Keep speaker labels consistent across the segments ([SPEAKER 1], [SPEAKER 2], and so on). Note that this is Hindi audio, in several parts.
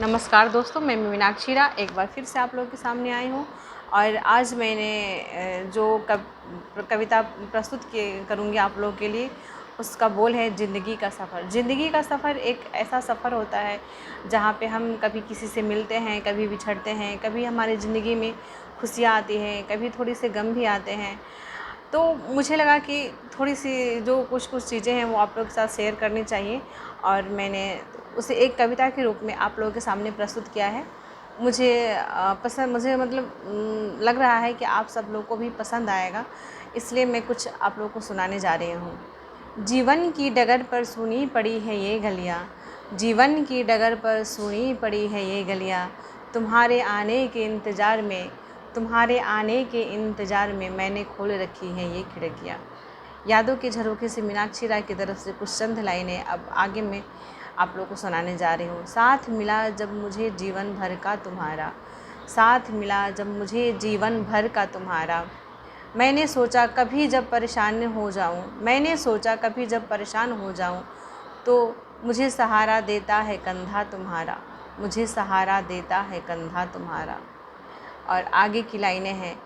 [SPEAKER 1] नमस्कार दोस्तों, मैं मीनाक्षी रा एक बार फिर से आप लोगों के सामने आई हूँ। और आज मैंने जो कविता प्रस्तुत करूँगी आप लोगों के लिए, उसका बोल है ज़िंदगी का सफ़र। ज़िंदगी का सफ़र एक ऐसा सफ़र होता है जहाँ पे हम कभी किसी से मिलते हैं, कभी बिछड़ते हैं, कभी हमारी ज़िंदगी में खुशियाँ आती हैं, कभी थोड़ी से गम भी आते हैं। तो मुझे लगा कि थोड़ी सी जो कुछ चीज़ें हैं वो आप लोगों के साथ शेयर करनी चाहिए, और मैंने उसे एक कविता के रूप में आप लोगों के सामने प्रस्तुत किया है। मुझे मुझे मतलब लग रहा है कि आप सब लोगों को भी पसंद आएगा, इसलिए मैं कुछ आप लोगों को सुनाने जा रही हूँ। जीवन की डगर पर सुनी पड़ी है ये गलियाँ, जीवन की डगर पर सुनी पड़ी है ये गलियाँ, तुम्हारे आने के इंतज़ार में, तुम्हारे आने के इंतज़ार में मैंने खोल रखी हैं ये खिड़कियाँ। यादों के झरोखे से मीनाक्षी राय की तरफ से कुछ चंद लाइनें अब आगे मैं आप लोगों को सुनाने जा रही हूँ। साथ मिला जब मुझे जीवन भर का तुम्हारा, साथ मिला जब मुझे जीवन भर का तुम्हारा, मैंने सोचा कभी जब परेशान हो जाऊँ, मैंने सोचा कभी जब परेशान हो जाऊँ तो मुझे सहारा देता है कंधा तुम्हारा, मुझे सहारा देता है कंधा तुम्हारा। और आगे की लाइनें हैं,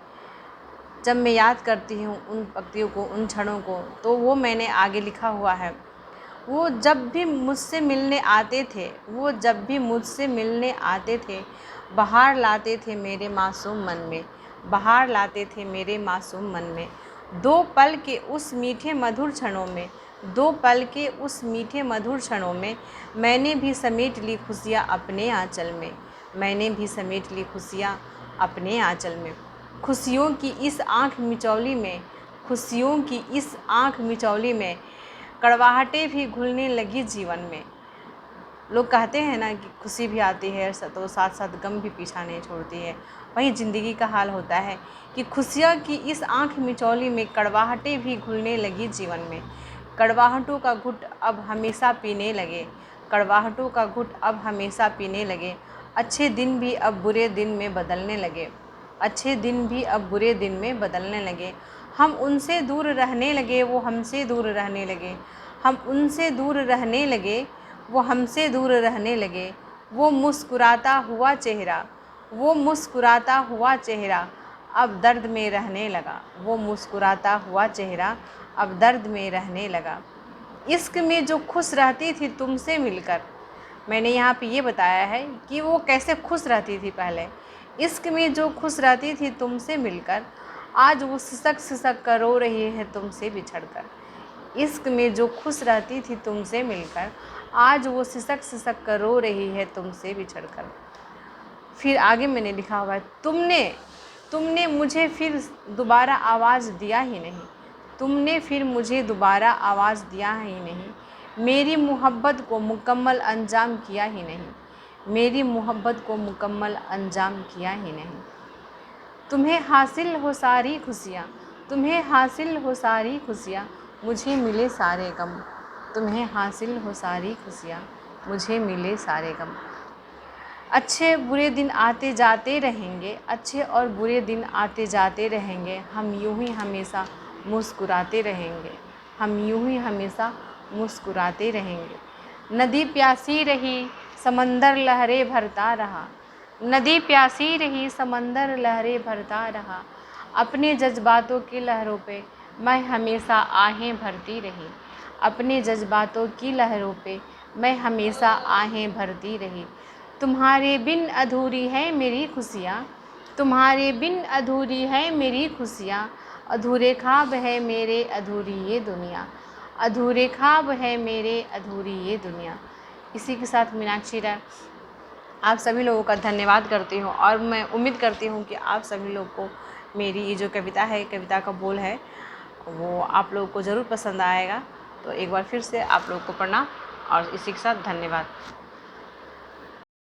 [SPEAKER 1] जब मैं याद करती हूँ उन पंक्तियों को, उन क्षणों को, तो वो मैंने आगे लिखा हुआ है। वो जब भी मुझसे मिलने आते थे, वो जब भी मुझसे मिलने आते थे, बहार लाते थे मेरे मासूम मन में, बहार लाते थे मेरे मासूम मन में। दो पल के उस मीठे मधुर क्षणों में, दो पल के उस मीठे मधुर क्षणों में मैंने भी समेट ली खुशियाँ अपने आँचल में, मैंने भी समेट ली खुशियाँ अपने आँचल में। खुशियों की इस आँख मिचौली में, खुशियों की इस आँख मिचौली में कड़वाहटें भी घुलने लगी जीवन में। लोग कहते हैं ना कि खुशी भी आती है तो साथ साथ गम भी पीछा नहीं छोड़ती है। वहीं ज़िंदगी का हाल होता है कि खुशियाँ की इस आँख मिचौली में कड़वाहटें भी घुलने लगी जीवन में। कड़वाहटों का घुट अब हमेशा पीने लगे, कड़वाहटों का घुट अब हमेशा पीने लगे। अच्छे दिन भी अब बुरे दिन में बदलने लगे, अच्छे दिन भी अब बुरे दिन में बदलने लगे। हम उनसे दूर रहने लगे, वो हमसे दूर रहने लगे, हम उनसे दूर रहने लगे, वो हमसे दूर रहने लगे। वो मुस्कुराता हुआ चेहरा, वो मुस्कुराता हुआ चेहरा अब दर्द में रहने लगा, वो मुस्कुराता हुआ चेहरा अब दर्द में रहने लगा। इश्क में जो खुश रहती थी तुमसे मिलकर, मैंने यहाँ पे ये बताया है कि वो कैसे खुश रहती थी पहले। इश्क में जो खुश रहती थी तुमसे मिलकर, आज वो सिसक सिसक कर रो रही है तुमसे बिछड़कर। इश्क में जो खुश रहती थी तुमसे मिलकर, आज वो सिसक सिसक कर रो रही है तुमसे बिछड़कर। फिर आगे मैंने लिखा हुआ है, तुमने तुमने मुझे फिर दोबारा आवाज़ दिया ही नहीं, तुमने फिर मुझे दोबारा आवाज़ दिया ही नहीं, मेरी मोहब्बत को मुकम्मल अंजाम किया ही नहीं, मेरी मोहब्बत को मुकम्मल अंजाम किया ही नहीं। तुम्हें हासिल हो सारी खुशियाँ, तुम्हें हासिल हो सारी खुशियाँ, मुझे मिले सारे गम, तुम्हें हासिल हो सारी खुशियाँ, मुझे मिले सारे गम। अच्छे बुरे दिन आते जाते रहेंगे, अच्छे और बुरे दिन आते जाते रहेंगे, हम यूं ही हमेशा मुस्कुराते रहेंगे, हम यूं ही हमेशा मुस्कुराते रहेंगे। नदी प्यासी रही समंदर लहरें भरता रहा, नदी प्यासी रही समंदर लहरें भरता रहा, अपने जज्बातों की लहरों पे मैं हमेशा आहें भरती रही, अपने जज्बातों की लहरों पे मैं हमेशा आहें भरती रही। तुम्हारे बिन अधूरी है मेरी खुशियाँ, तुम्हारे बिन अधूरी है मेरी खुशियाँ, अधूरे ख्वाब है मेरे अधूरी ये दुनिया, अधूरे ख्वाब है मेरे अधूरी ये दुनिया। इसी के साथ मीनाक्षी राय आप सभी लोगों का धन्यवाद करती हूँ, और मैं उम्मीद करती हूँ कि आप सभी लोग को मेरी ये जो कविता है, कविता का बोल है, वो आप लोगों को ज़रूर पसंद आएगा। तो एक बार फिर से आप लोगों को प्रणाम और इसी के साथ धन्यवाद।